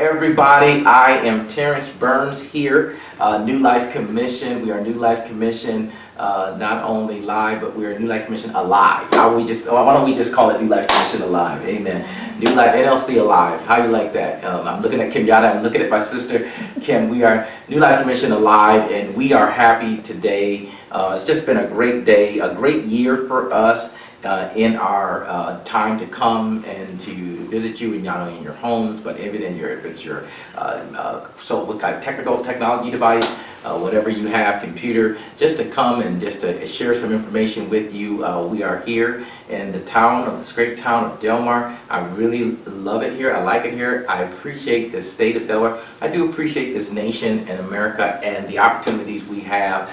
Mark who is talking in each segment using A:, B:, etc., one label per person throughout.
A: everybody. I am Terrence Burns here, New Life Commission. We are New Life Commission, not only live, but we are New Life Commission alive. Why don't we just call it New Life Commission alive? Amen. New Life NLC alive. How you like that? I'm looking at Kim Yada. I'm looking at my sister Kim. We are New Life Commission alive, and we are happy today. It's just been a great day, a great year for us. In our time to come and to visit you, and not only in your homes, but even in if it's your so what kind of technology device, whatever you have, computer, just to come and just to share some information with you. We are here in the town of this great town of Delmar. I really love it here. I like it here. I appreciate the state of Delmar. I do appreciate this nation and America and the opportunities we have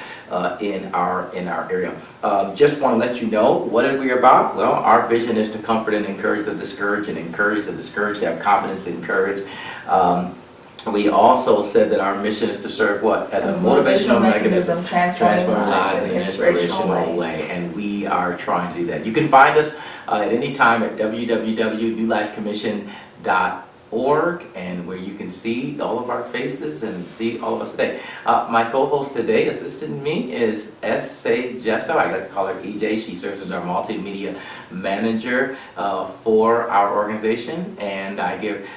A: in our area. Just want to let you know what are we about. Well, our vision is to comfort and encourage the discouraged, and encourage the discouraged to have confidence and courage. We also said that our mission is to serve what? As a motivational mechanism, transforming lives in an inspirational way. And we are trying to do that. You can find us at any time at www.newlifecommission.org, and where you can see all of our faces and see all of us today. My co-host today, assisting me, is S.A. Jesso. I like to call her EJ. She serves as our multimedia manager for our organization, and I give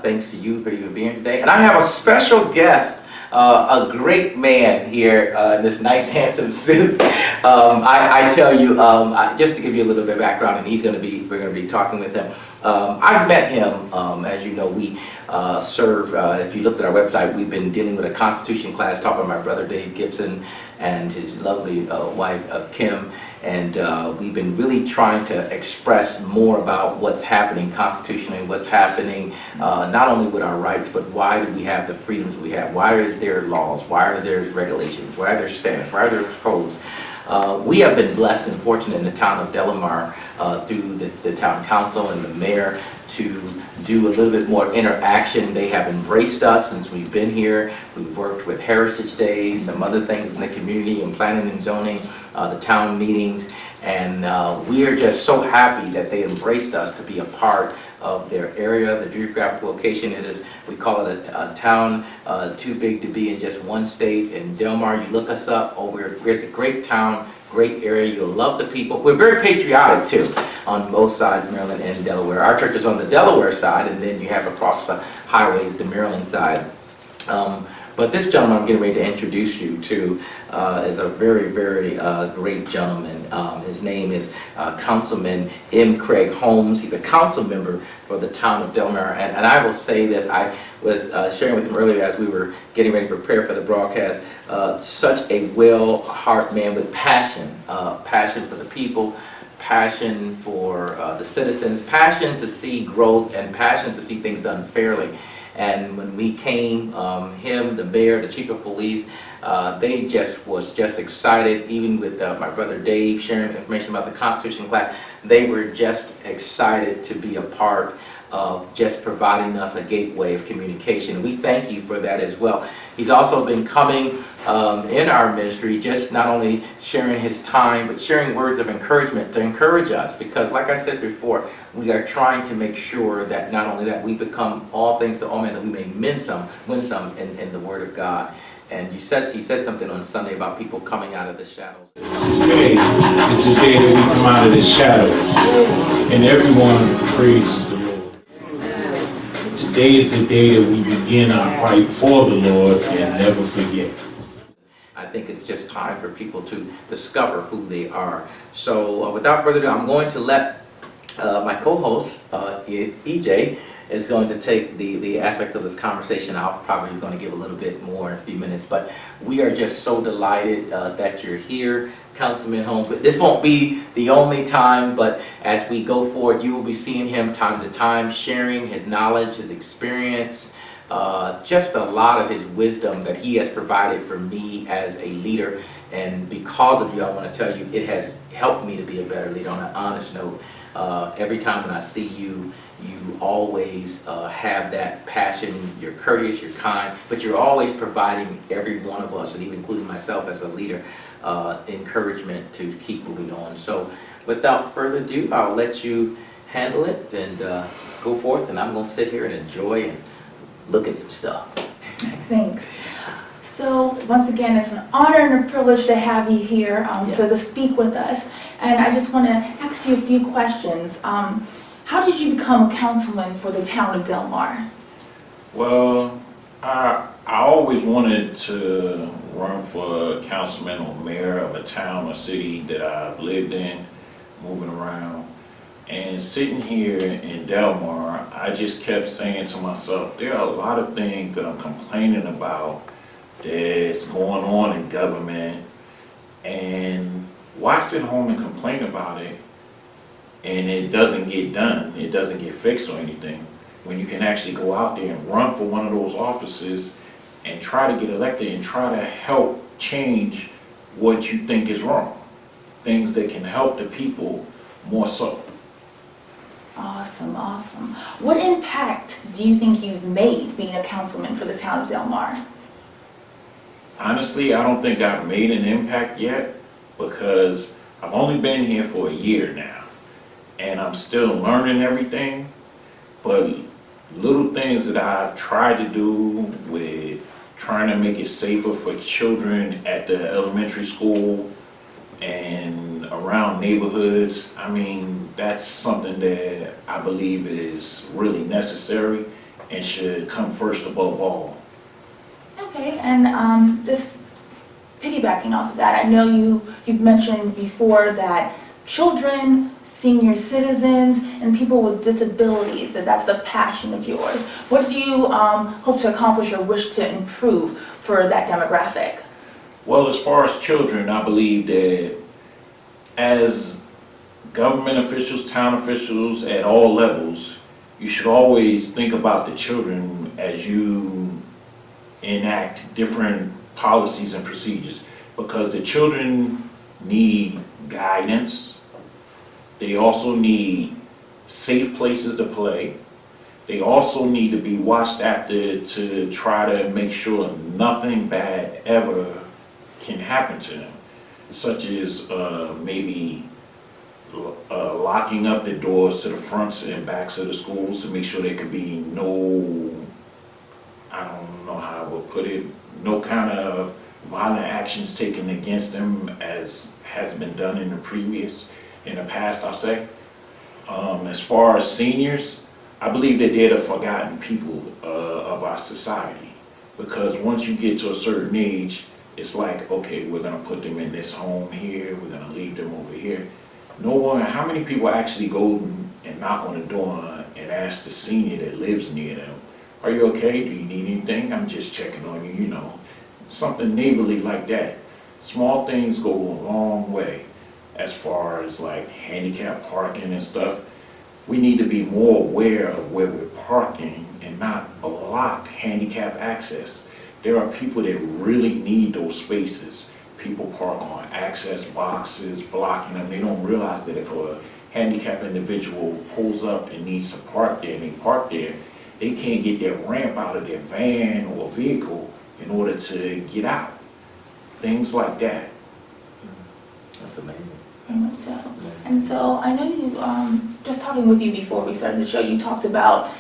A: thanks to you for even being here today. And I have a special guest, a great man here in this nice handsome suit. I tell you, just to give you a little bit of background, and we're going to be talking with him. I've met him, as you know, we serve, if you looked at our website, we've been dealing with a Constitution class taught by my brother Dave Gibson and his lovely wife Kim, and we've been really trying to express more about what's happening constitutionally, what's happening not only with our rights, but why do we have the freedoms we have? Why is there laws? Why are there regulations? Why are there standards? Why are there codes? We have been blessed and fortunate in the town of Delmar through the town council and the mayor to do a little bit more interaction. They have embraced us since we've been here. We've worked with Heritage Days, some other things in the community, and planning and zoning, the town meetings, and we are just so happy that they embraced us to be a part of their area. The geographic location, we call it a town too big to be in just one state. In Delmar, you look us up, it's a great town, great area. You'll love the people. We're very patriotic too on both sides, Maryland and Delaware. Our church is on the Delaware side, and then you have across the highways the Maryland side. But this gentleman I'm getting ready to introduce you to is a very, very great gentleman. His name is Councilman M. Craig Holmes. He's a council member for the town of Delmar. And I will say this, I was sharing with him earlier as we were getting ready to prepare for the broadcast, such a well-hearted man with passion, passion for the people, passion for the citizens, passion to see growth, and passion to see things done fairly. And when we came, him, the mayor, the chief of police, they was just excited. Even with my brother Dave sharing information about the Constitution class, they were just excited to be a part of just providing us a gateway of communication. And we thank you for that as well. He's also been coming in our ministry, just not only sharing his time, but sharing words of encouragement to encourage us. Because like I said before, we are trying to make sure that not only that we become all things to all men, that we may win some in the Word of God. And he said something on Sunday about people coming out of the shadows.
B: Today is the day that we come out of the shadows, and everyone praises the Lord. Today is the day that we begin our fight for the Lord and never forget.
A: I think it's just time for people to discover who they are. So without further ado, I'm going to let my co-host, EJ, is going to take the aspects of this conversation. I'll probably going to give a little bit more in a few minutes, but we are just so delighted that you're here, Councilman Holmes. But this won't be the only time, but as we go forward, you will be seeing him time to time, sharing his knowledge, his experience, just a lot of his wisdom that he has provided for me as a leader. And because of you, I want to tell you, it has helped me to be a better leader. On an honest note, every time when I see you, you always have that passion. You're courteous, you're kind, but you're always providing every one of us, and even including myself as a leader, encouragement to keep moving on. So without further ado, I'll let you handle it and go forth, and I'm going to sit here and enjoy and look at some stuff.
C: Thanks. So once again, it's an honor and a privilege to have you here, to speak with us. And I just want to ask you a few questions. How did you become a councilman for the town of Del Mar?
B: Well, I always wanted to run for councilman or mayor of a town or city that I've lived in, moving around. And sitting here in Del Mar, I just kept saying to myself, there are a lot of things that I'm complaining about that's going on in government, and why sit home and complain about it and it doesn't get done, it doesn't get fixed or anything, when you can actually go out there and run for one of those offices and try to get elected and try to help change what you think is wrong, things that can help the people more so.
C: Awesome, awesome. What impact do you think you've made being a councilman for the town of Del Mar?
B: Honestly, I don't think I've made an impact yet, because I've only been here for a year now and I'm still learning everything. But little things that I've tried to do with trying to make it safer for children at the elementary school and around neighborhoods, I mean, that's something that I believe is really necessary and should come first above all.
C: Okay, and just piggybacking off of that, I know you've mentioned before that children, senior citizens, and people with disabilities, that's the passion of yours. What do you hope to accomplish or wish to improve for that demographic?
B: Well, as far as children, I believe that as government officials, town officials at all levels, you should always think about the children as you enact different policies and procedures, because the children need guidance. They also need safe places to play. They also need to be watched after to try to make sure nothing bad ever can happen to them, such as maybe locking up the doors to the fronts and backs of the schools to make sure there could be no, I don't know how I would put it, no kind of violent actions taken against them as has been done in the past, I'll say. As far as seniors, I believe that they're the forgotten people of our society, because once you get to a certain age, it's like, okay, we're gonna put them in this home here, we're gonna leave them over here. No one, how many people actually go and knock on the door and ask the senior that lives near them, are you okay? Do you need anything? I'm just checking on you, you know. Something neighborly like that. Small things go a long way as far as like handicap parking and stuff. We need to be more aware of where we're parking and not block handicap access. There are people that really need those spaces. People park on access boxes, blocking them. They don't realize that if a handicapped individual pulls up and needs to park there and they park there, they can't get their ramp out of their van or vehicle in order to get out. Things like that.
A: That's amazing.
C: Very much so. And so I know you, just talking with you before we started the show, you talked about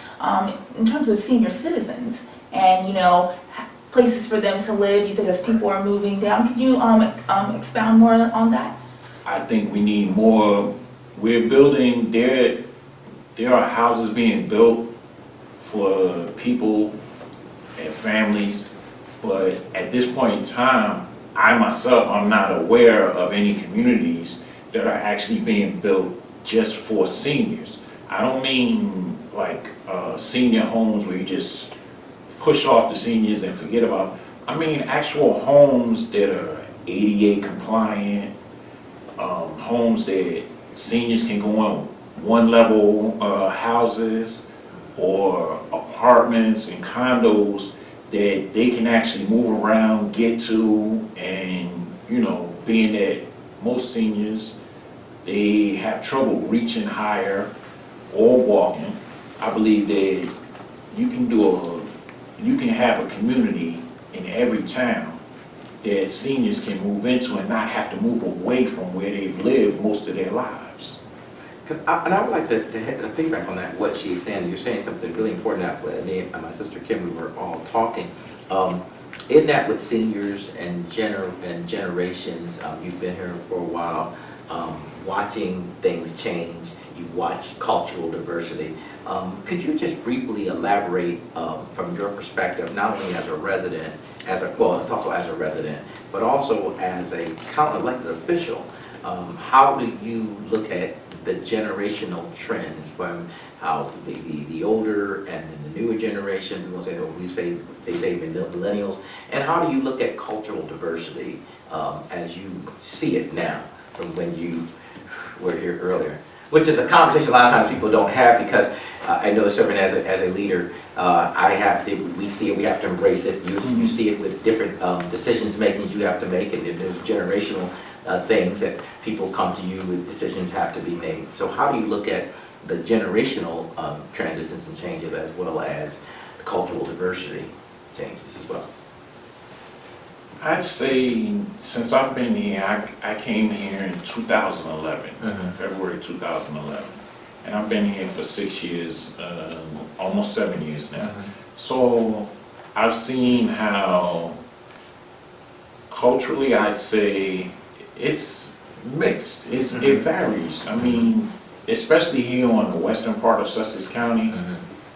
C: in terms of senior citizens and, you know, places for them to live. You said as people are moving down. Could you expound more on that?
B: I think we need more. We're building, there are houses being built for people and families, but at this point in time, I myself, I'm not aware of any communities that are actually being built just for seniors. I don't mean like senior homes where you just push off the seniors and forget about. I mean actual homes that are ADA compliant, homes that seniors can go on one level houses or apartments and condos that they can actually move around, get to, and you know, being that most seniors, they have trouble reaching higher or walking. I believe that you can have a community in every town that seniors can move into and not have to move away from where they've lived most of their lives.
A: And I would like to piggyback on that, what she's saying. You're saying something really important that me and my sister Kim, we were all talking. In that with seniors and generations, you've been here for a while, watching things change. You've watched cultural diversity. Could you just briefly elaborate from your perspective, not only as a resident, well, it's also as a resident, but also as a county elected official, how do you look at the generational trends from how the older and the newer generation, they say millennials, and how do you look at cultural diversity as you see it now from when you were here earlier? Which is a conversation a lot of times people don't have, because I know serving as a leader, we see it, we have to embrace it. You see it with different decisions makings you have to make, and there's generational things that people come to you with, decisions have to be made. So how do you look at the generational transitions and changes, as well as the cultural diversity changes as well?
B: I'd say since I've been here, I came here in 2011, February 2011. And I've been here for 6 years, almost 7 years now. So I've seen how culturally, I'd say it's mixed. It varies. I mean, especially here on the western part of Sussex County,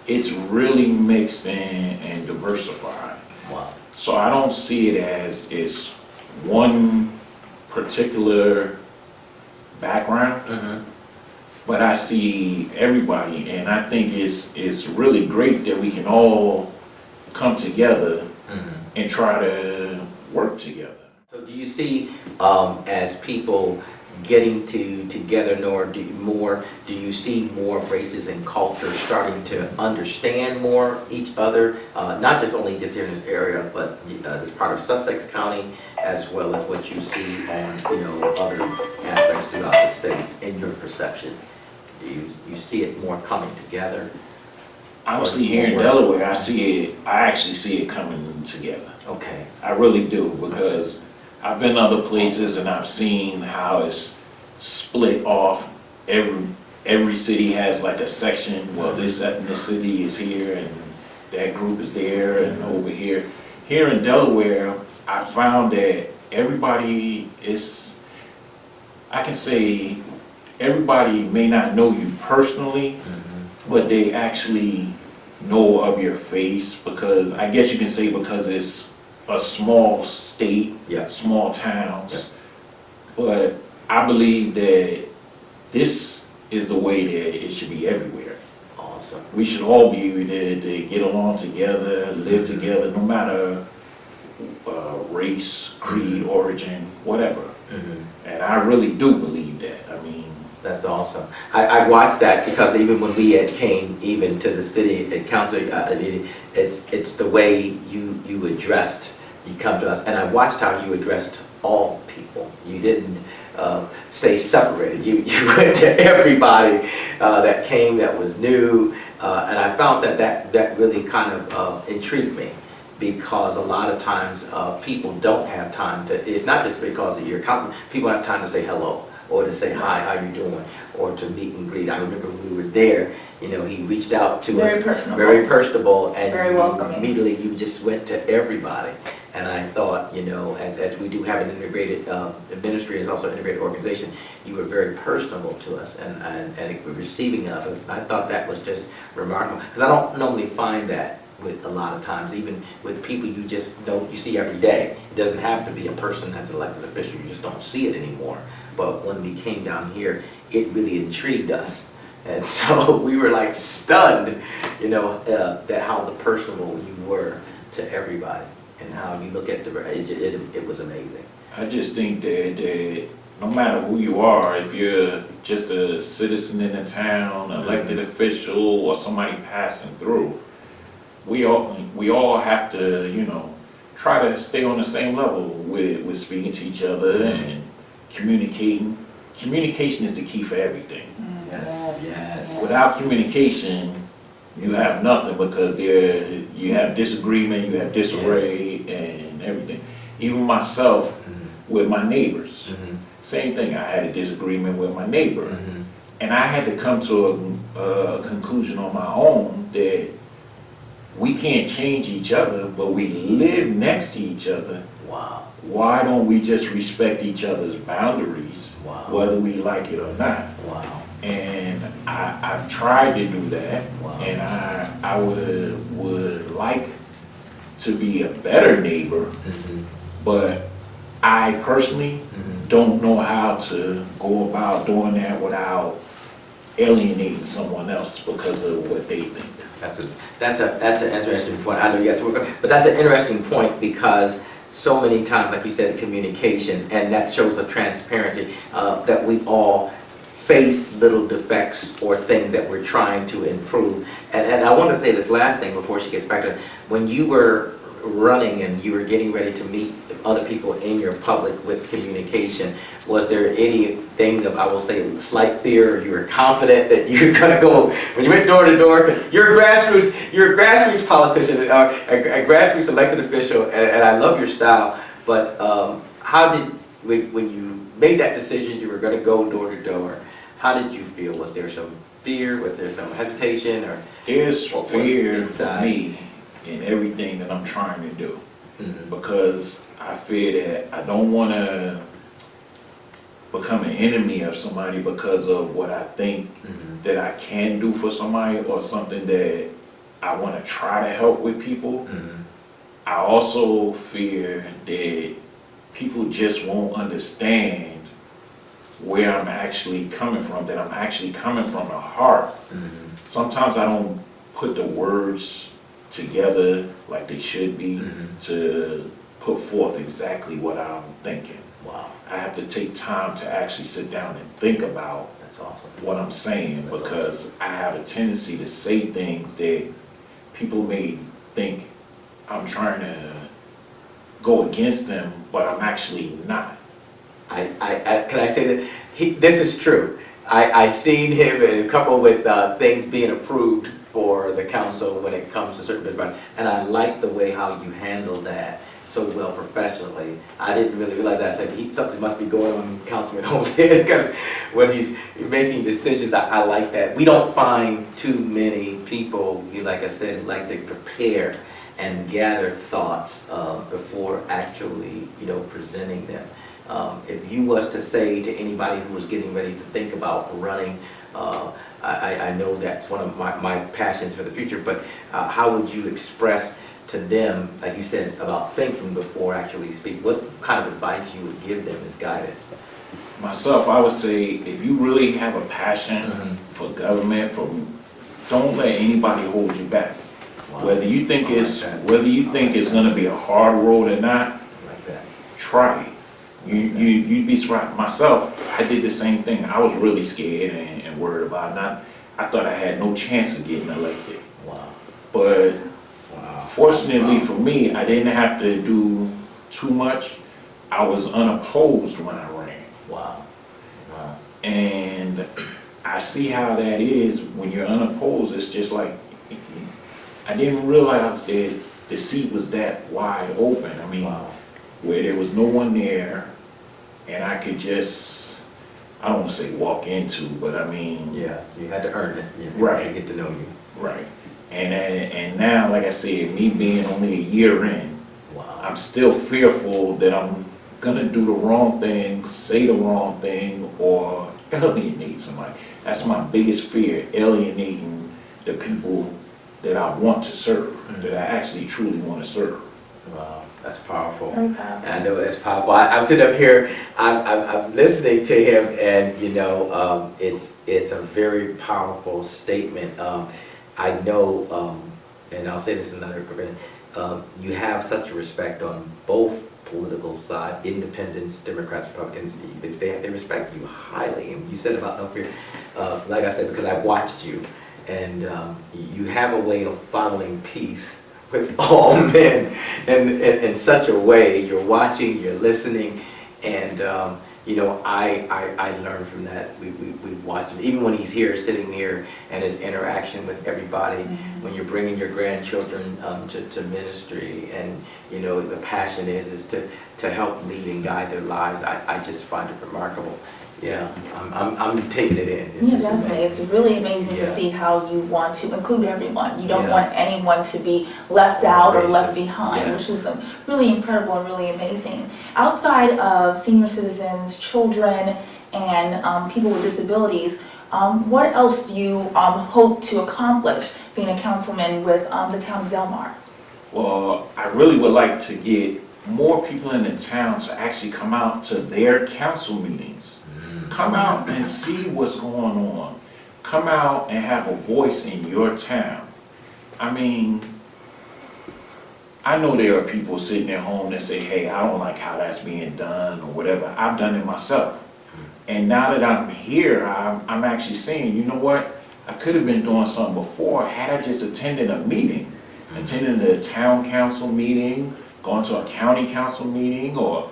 B: it's really mixed and diversified.
A: Wow.
B: So I don't see it as it's one particular background, but I see everybody, and I think it's really great that we can all come together and try to work together.
A: So do you see, as people getting together do you see more races and cultures starting to understand more each other, not just only just here in this area, but this part of Sussex County, as well as what you see on other aspects throughout the state in your perception? You see it more coming together?
B: Honestly, here in Delaware, I actually see it coming together.
A: Okay.
B: I really do, because I've been other places and I've seen how it's split off. Every city has like a section. Well, this ethnicity is here and that group is there and over here. Here in Delaware, I found that everybody is, I can say, everybody may not know you personally, but they actually know of your face, because I guess you can say because it's a small state, small towns. But I believe that this is the way that it should be everywhere.
A: Awesome.
B: We should all be able to get along together, live together, no matter race, creed, origin, whatever. And I really do believe that. I mean,
A: that's awesome. I watched that, because even when we came even to the city at council, it's the way you addressed, you come to us, and I watched how you addressed all people. You didn't stay separated. You went to everybody that came, that was new, and I found that really kind of intrigued me, because a lot of times people don't have time to, it's not just because of your company, people have time to say hello, or to say hi, how you doing, or to meet and greet. I remember when we were there, he reached out to us. Very personable, and
C: very welcoming.
A: Immediately you just went to everybody. And I thought, as we do have an integrated ministry, is also an integrated organization, you were very personable to us and receiving of us. I thought that was just remarkable, because I don't normally find that with a lot of times, even with people you see every day. It doesn't have to be a person that's an elected official, you just don't see it anymore. But when we came down here, it really intrigued us. And so we were like stunned, that how the personable you were to everybody, and how you look at it was amazing.
B: I just think that no matter who you are, if you're just a citizen in the town, elected official, or somebody passing through, we all have to, try to stay on the same level with speaking to each other and communicating. Communication is the key for everything.
A: Yes.
B: Without communication, you have nothing, because you have disagreement, you have disarray, and everything. Even myself with my neighbors, same thing. I had a disagreement with my neighbor, And I had to come to a conclusion on my own that we can't change each other, but we live next to each other.
A: Wow.
B: Why don't we just respect each other's boundaries,
A: Wow.
B: whether we like it or not?
A: Wow.
B: And I've tried to do that,
A: Wow.
B: and I would like to be a better neighbor, but I personally don't know how to go about doing that without alienating someone else because of what they think.
A: That's an interesting point. I know yes, but that's an interesting point because so many times, like you said, communication, and that shows a transparency that we all face little defects or things that we're trying to improve. And I want to say this last thing before she gets back to it. When you were running and you were getting ready to meet other people in your public with communication, was there anything of, I will say, slight fear, or you were confident that you were gonna go, when you went door to door, because you're a grassroots politician, a grassroots elected official, and I love your style, but how did, when you made that decision you were gonna go door to door, how did you feel? Was there some fear? Was there some hesitation? Or
B: There's
A: what was
B: fear for
A: inside?
B: me in everything that I'm trying to do, because I fear that I don't want to become an enemy of somebody because of what I think that I can do for somebody, or something that I want to try to help with people. I also fear that people just won't understand where I'm actually coming from, that I'm actually coming from the heart. Sometimes I don't put the words together like they should be to put forth exactly what I'm thinking.
A: Wow,
B: I have to take time to actually sit down and think about
A: that's awesome.
B: what I'm saying,
A: That's
B: because I have a tendency to say things that people may think I'm trying to go against them, but I'm actually not.
A: Can I say that this is true? I seen him in a couple with things being approved for the council when it comes to certain bits, and I like the way how you handle that so well professionally. I didn't really realize that. I said something must be going on in Councilman Holmes' head, because when he's making decisions, I like that. We don't find too many people, like I said, who like to prepare and gather thoughts before actually, presenting them. If you was to say to anybody who was getting ready to think about running, I know that's one of my passions for the future, but how would you express to them, like you said, about thinking before actually speak? What kind of advice you would give them as guidance?
B: Myself, I would say, if you really have a passion for government, don't let anybody hold you back.
A: Wow.
B: Whether you think
A: I
B: it's
A: like that.
B: going to be a hard road or not,
A: Like that.
B: try it. You'd be surprised. Myself, I did the same thing. I was really scared and worried about it. I thought I had no chance of getting elected.
A: Wow.
B: But
A: Wow.
B: fortunately for me, I didn't have to do too much. I was unopposed when I ran.
A: Wow. Wow.
B: And I see how that is when you're unopposed. It's just like, I didn't realize that the seat was that wide open. I mean,
A: Wow.
B: where there was no one there, and I could just, I don't want to say walk into, but I mean.
A: Yeah, you had to earn it.
B: Right.
A: To get to know you.
B: Right. And now, like I said, me being only a year in,
A: Wow.
B: I'm still fearful that I'm gonna do the wrong thing, say the wrong thing, or alienate somebody. That's my biggest fear, alienating the people that I want to serve, that I actually truly want to serve.
A: Wow, that's powerful.
C: Very powerful.
A: And I know that's powerful. I'm sitting up here, I'm listening to him, and it's a very powerful statement. I know, and I'll say this in another agreement, you have such a respect on both political sides, independents, Democrats, Republicans. They respect you highly, and you said about no fear. Like I said, because I watched you, and you have a way of following peace with all men in such a way. You're watching, you're listening, and I learn from that. We've watched him, even when he's here, sitting here, and his interaction with everybody. When you're bringing your grandchildren to ministry, and the passion is to help lead and guide their lives. I just find it remarkable. Yeah, I'm taking it in. It's
C: Yeah,
A: just
C: definitely.
A: amazing.
C: It's really amazing to
A: Yeah.
C: see how you want to include everyone. You don't
A: Yeah.
C: want anyone to be left out or left
A: Racist.
C: behind,
A: Yes.
C: which is really incredible and really amazing. Outside of senior citizens, children, and people with disabilities, what else do you hope to accomplish being a councilman with the town of Del Mar?
B: Well, I really would like to get more people in the town to actually come out to their council meetings. Come out and see what's going on. Come out and have a voice in your town. I mean, I know there are people sitting at home that say, hey, I don't like how that's being done or whatever. I've done it myself. And now that I'm here, I'm actually saying, you know what? I could have been doing something before had I just attended a meeting. Attending a town council meeting, going to a county council meeting, or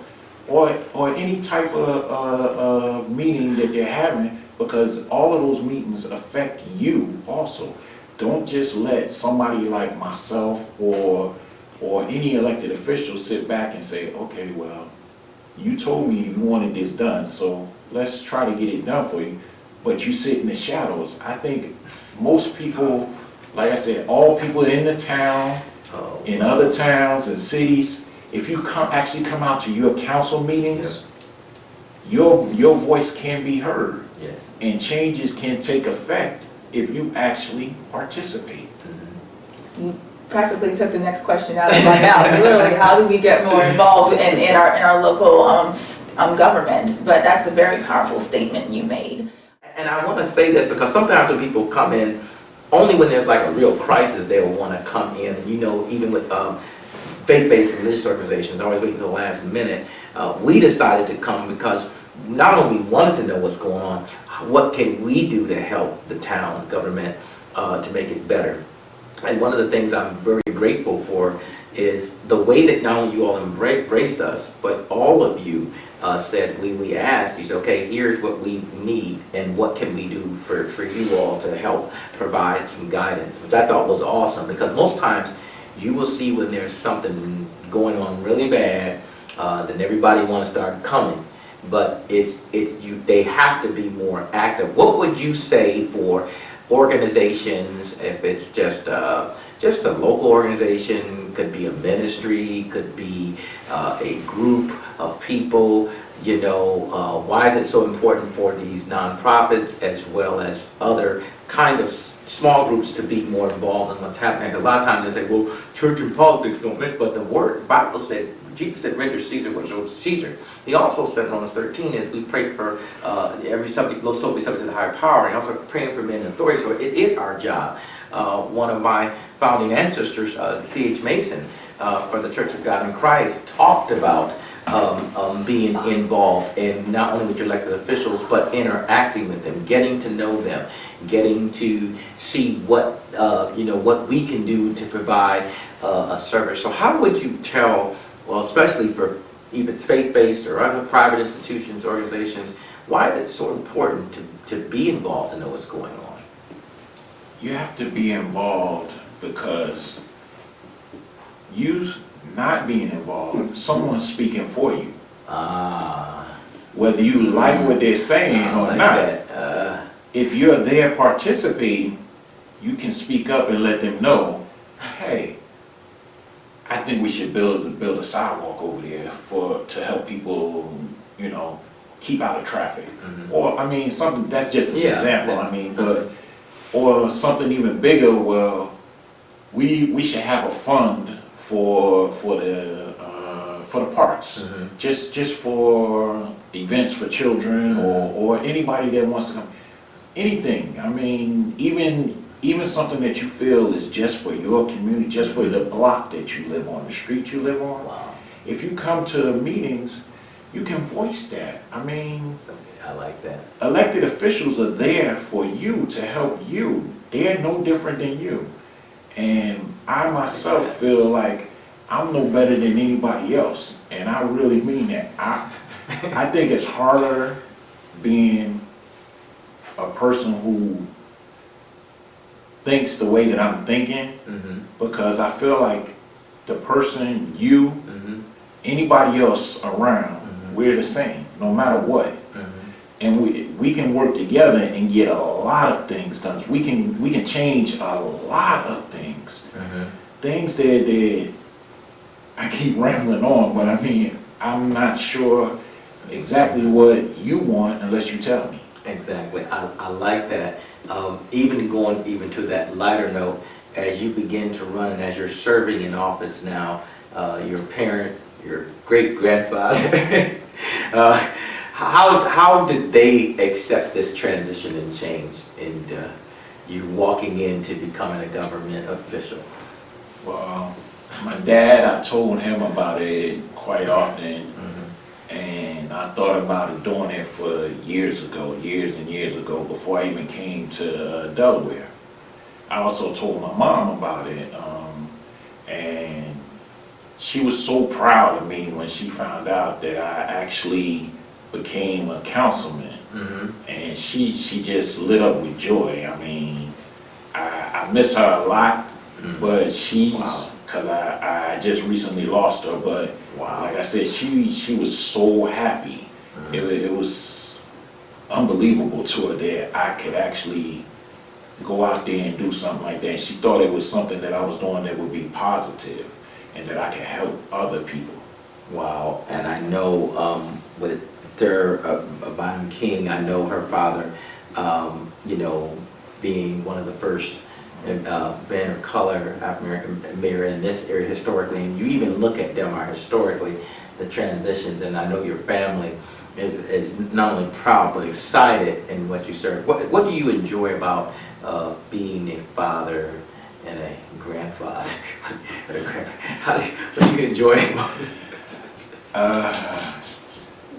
B: any type of meeting that they're having, because all of those meetings affect you also. Don't just let somebody like myself or any elected official sit back and say, okay, well, you told me you wanted this done, so let's try to get it done for you, but you sit in the shadows. I think most people, like I said, all people in the town, in other towns and cities, if you actually come out to your council meetings, your voice can be heard.
A: Yes.
B: And changes can take effect if you actually participate.
C: You practically took the next question out of my mouth. Literally, how do we get more involved in our local government? But that's a very powerful statement you made.
A: And I want to say this because sometimes when people come in, only when there's like a real crisis, they'll want to come in. And even with faith-based religious organizations, always wait until the last minute. We decided to come because not only we wanted to know what's going on, what can we do to help the town government to make it better? And one of the things I'm very grateful for is the way that not only you all embraced us, but all of you said, we asked, you said, okay, here's what we need and what can we do for you all to help provide some guidance, which I thought was awesome, because most times you will see when there's something going on really bad, then everybody want to start coming. But they have to be more active. What would you say for organizations, if it's just a local organization, could be a ministry, could be a group of people, why is it so important for these nonprofits as well as other kind of small groups to be more involved in what's happening? Because a lot of times they say, well, church and politics don't mix, but the Bible said, Jesus said, render Caesar what is owed to Caesar. He also said in Romans 13 is we pray for every subject, so be subject to the higher power, and also praying for men in authority. So it is our job. One of my founding ancestors, C.H. Mason, for the Church of God in Christ, talked about being involved in not only with your elected officials, but interacting with them, getting to know them, getting to see what we can do to provide a service. So how would you tell, well, especially for even faith-based or other private institutions, organizations, why is it so important to be involved and know what's going on?
B: You have to be involved because you not being involved, someone's speaking for you. Whether you like what they're saying or not. If you're there participating, you can speak up and let them know, hey, I think we should build a sidewalk over there to help people, keep out of traffic.
A: Mm-hmm.
B: Or, something, that's just an example,
A: Yeah.
B: or something even bigger, well, we should have a fund for the parks,
A: Mm-hmm.
B: just for events for children or anybody that wants to come. Anything. Even something that you feel is just for your community, just for the block that you live on, the street you live on.
A: Wow.
B: If you come to meetings, you can voice that.
A: I like that.
B: Elected officials are there for you, to help you. They're no different than you. And I myself feel like I'm no better than anybody else. And I really mean that. I think it's harder being a person who thinks the way that I'm thinking,
A: Mm-hmm.
B: because I feel like the person, you,
A: Mm-hmm.
B: anybody else around,
A: Mhm.
B: we're the same, no matter what.
A: Mm-hmm.
B: and we can work together and get a lot of things done. We can change a lot of things. Things that I keep rambling on, but I mean, I'm not sure exactly what you want unless you tell me.
A: Exactly. I like that. Even going even to that lighter note, as you begin to run and as you're serving in office now, your parent, your great-grandfather, how did they accept this transition and change in you walking into becoming a government official?
B: Well, my dad, I told him about it quite often, and I thought about it doing it for years and years ago, before I even came to Delaware. I also told my mom about it, and she was so proud of me when she found out that I actually became a councilman. And she just lit up with joy. I mean, I miss her a lot, but she's, because I just recently lost her, but like I said, she was so happy. It was unbelievable to her that I could actually go out there and do something like that. She thought it was something that I was doing that would be positive and that I could help other people.
A: Wow. And I know with Sir Bonham King, I know her father, you know, being one of the first men of color African-American mayor in this area historically, and you even look at Delmar historically, the transitions, and I know your family is not only proud but excited in what you serve. What do you enjoy about being a father and a grandfather? What do you enjoy about it?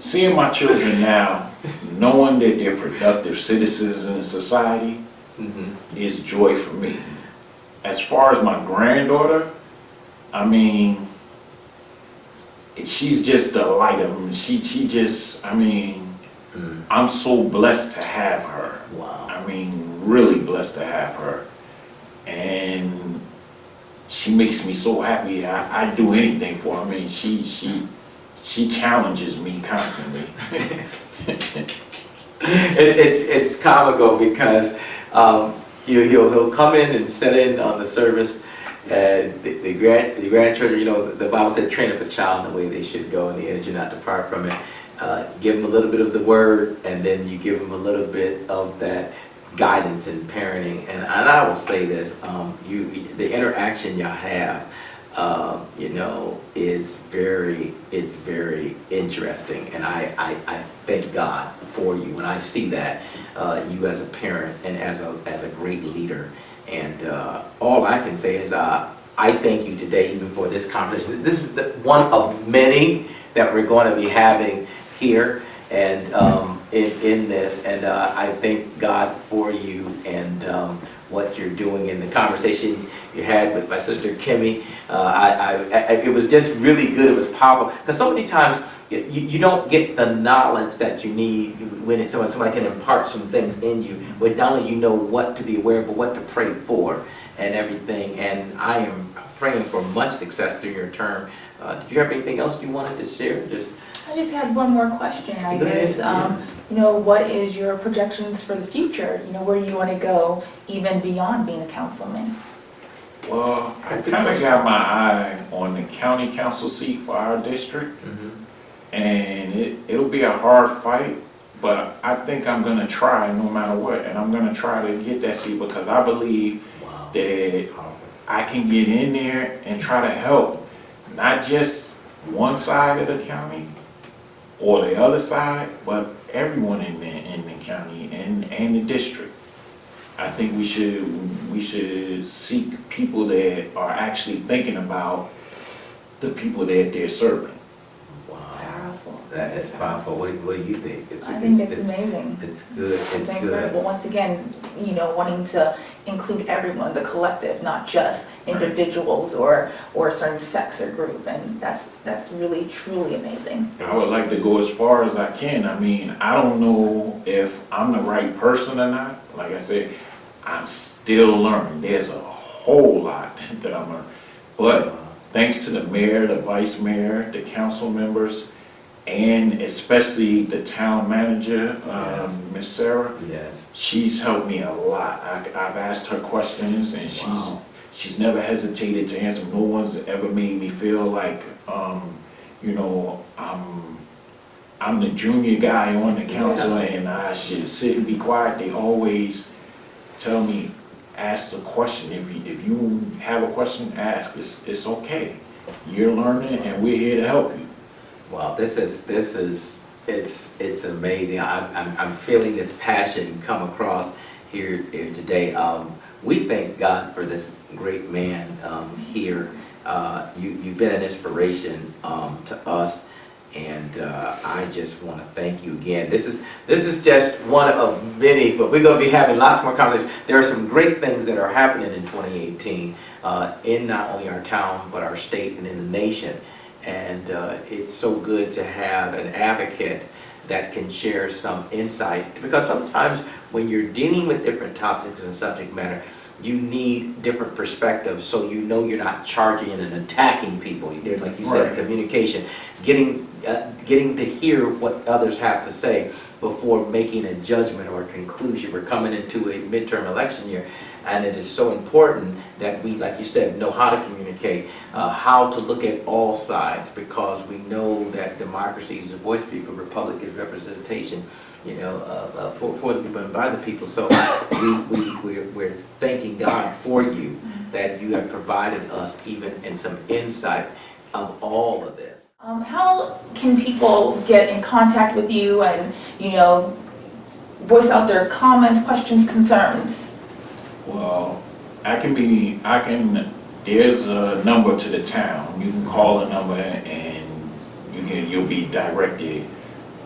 B: Seeing my children now, knowing that they're productive citizens in society, is joy for me. As far as my granddaughter, I mean, she's just a light of them. She just, I mean, I'm so blessed to have her.
A: Wow.
B: I mean, really blessed to have her. And she makes me so happy. I'd do anything for her. I mean, she challenges me constantly.
A: It's comical because he'll come in and set in on the service, and the grandchildren, you know, the Bible said, train up a child in the way they should go, and the energy not depart from it. Give them a little bit of the word, and then you give them a little bit of that guidance and parenting. And I will say this: the interaction y'all have, you know, is very interesting, and I thank God for you, and I see that you as a parent and as a great leader. And all I can say is I thank you today, even for this conversation. This is one of many that we're going to be having here, and in this, and I thank God for you and what you're doing in the conversation you had with my sister Kimmy. It was just really good. It was powerful, because so many times you don't get the knowledge that you need when somebody can impart some things in you, but not only you know what to be aware of, but what to pray for and everything. And I am praying for much success through your term. Did you have anything else you wanted to share?
C: I just had one more question, I guess. You know, what is your projections for the future? You know, where do you want to go even beyond being a councilman?
B: Well, I kind of got my eye on the county council seat for our district, and it'll be a hard fight, but I think I'm going to try no matter what, and I'm going to try to get that seat because I believe that I can get in there and try to help not just one side of the county or the other side, but everyone in the county and the district. I think we should seek people that are actually thinking about the people that they're serving.
A: Wow,
C: Powerful.
A: that is powerful. What do you think?
C: I think it's amazing.
A: It's good.
C: It's incredible. Once again, you know, wanting to include everyone, the collective, not just individuals or a certain sex or group, and that's really truly amazing.
B: I would like to go as far as I can. I mean, I don't know if I'm the right person or not. Like I said, I'm still learning. There's a whole lot that I'm learning. But thanks to the mayor, the vice mayor, the council members, and especially the town manager, Miss Sarah.
A: Yes.
B: She's helped me a lot. I've asked her questions, and
A: Wow.
B: she's never hesitated to answer. No one's ever made me feel like, you know, I'm the junior guy on the council and I should sit and be quiet. They always tell me, ask the question. If you have a question, ask. It's okay. You're learning, and we're here to help you.
A: Wow, it's amazing. I'm feeling this passion come across here today. We thank God for this great man here. You've been an inspiration to us, and I just want to thank you again. This is just one of many, but we're going to be having lots more conversations. There are some great things that are happening in 2018 in not only our town but our state and in the nation. And it's so good to have an advocate that can share some insight, because sometimes when you're dealing with different topics and subject matter, you need different perspectives, so you know you're not charging and attacking people. There's, like you said,
B: Right.
A: communication, getting to hear what others have to say before making a judgment or a conclusion. We're coming into a midterm election year, and it is so important that we, like you said, know how to communicate, how to look at all sides, because we know that democracy is the voice of the people, republic is representation, you know, for the people and by the people. So we're thanking God for you, that you have provided us even in some insight of all of this.
C: How can people get in contact with you and, you know, voice out their comments, questions, concerns?
B: Well, there's a number to the town. You can call the number and you'll be directed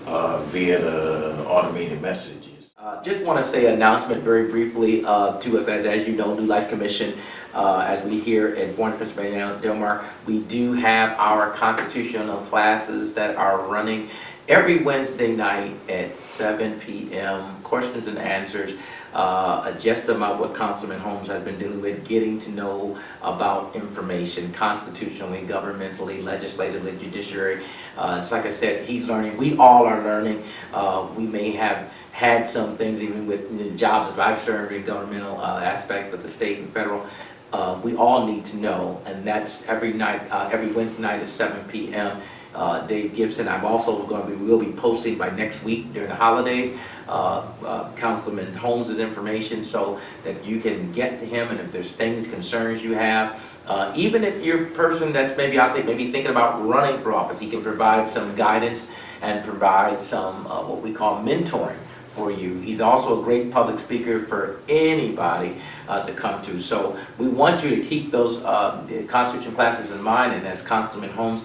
B: via the automated messages.
A: Just want to say announcement very briefly to us, as you know, New Life Commission, as we here in Warren, Pennsylvania, Del Mar, we do have our constitutional classes that are running every Wednesday night at 7 p.m. Questions and answers, just about what Councilman Holmes has been dealing with, getting to know about information constitutionally, governmentally, legislatively, judiciary. It's like I said, he's learning. We all are learning. We may have had some things, even with the jobs that I've served in governmental aspect with the state and federal. We all need to know, and that's every night, every Wednesday night at 7 p.m. Dave Gibson. I'm also we'll be posting by next week during the holidays, Councilman Holmes' information, so that you can get to him, and if there's things, concerns you have, even if you're a person that's maybe thinking about running for office, he can provide some guidance and provide some what we call mentoring for you. He's also a great public speaker for anybody to come to. So we want you to keep those Constitution classes in mind, and as Councilman Holmes,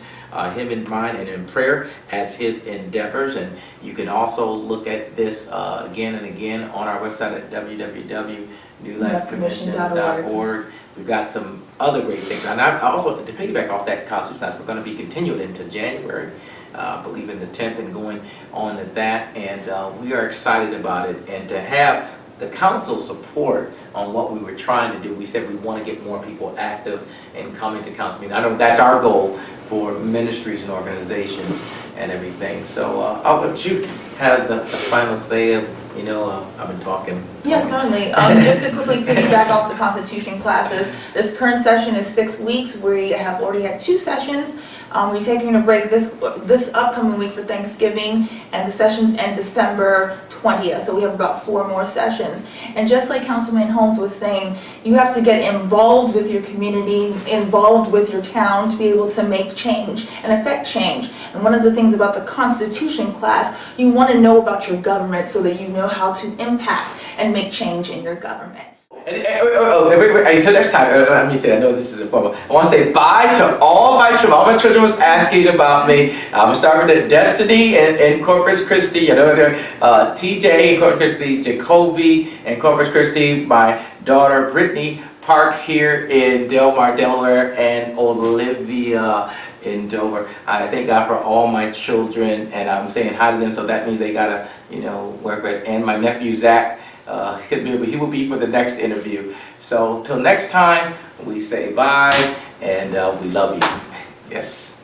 A: him in mind and in prayer as his endeavors. And you can also look at this again and again on our website at www.newlifecommission.org. We've got some other great things. And I also, to piggyback off that Constitution class, we're going to be continuing into January. I believe in the 10th and going on to that, and we are excited about it. And to have the council support on what we were trying to do, we said we want to get more people active and coming to council meetings. I know that's our goal for ministries and organizations and everything. So I'll let you have the final say of, you know, I've been talking.
C: Yes, certainly. Just to quickly piggyback off the Constitution classes, this current session is 6 weeks. We have already had 2 sessions. We're taking a break this upcoming week for Thanksgiving, and the sessions end December 20th, so we have about 4 more sessions. And just like Councilman Holmes was saying, you have to get involved with your community, involved with your town, to be able to make change and affect change. And one of the things about the Constitution class, you want to know about your government so that you know how to impact and make change in your government.
A: Until next time, let me say, I know this is informal. I want to say bye to all my children. All my children was asking about me. I'm starting with Destiny in Corpus Christi. You know, TJ in Corpus Christi, Jacoby in Corpus Christi, my daughter Brittany Parks here in Del Mar, Delaware, and Olivia in Dover. I thank God for all my children, and I'm saying hi to them, so that means they gotta, you know, work with. And my nephew Zach. He will be for the next interview. So till next time, we say bye, and we love you. Yes.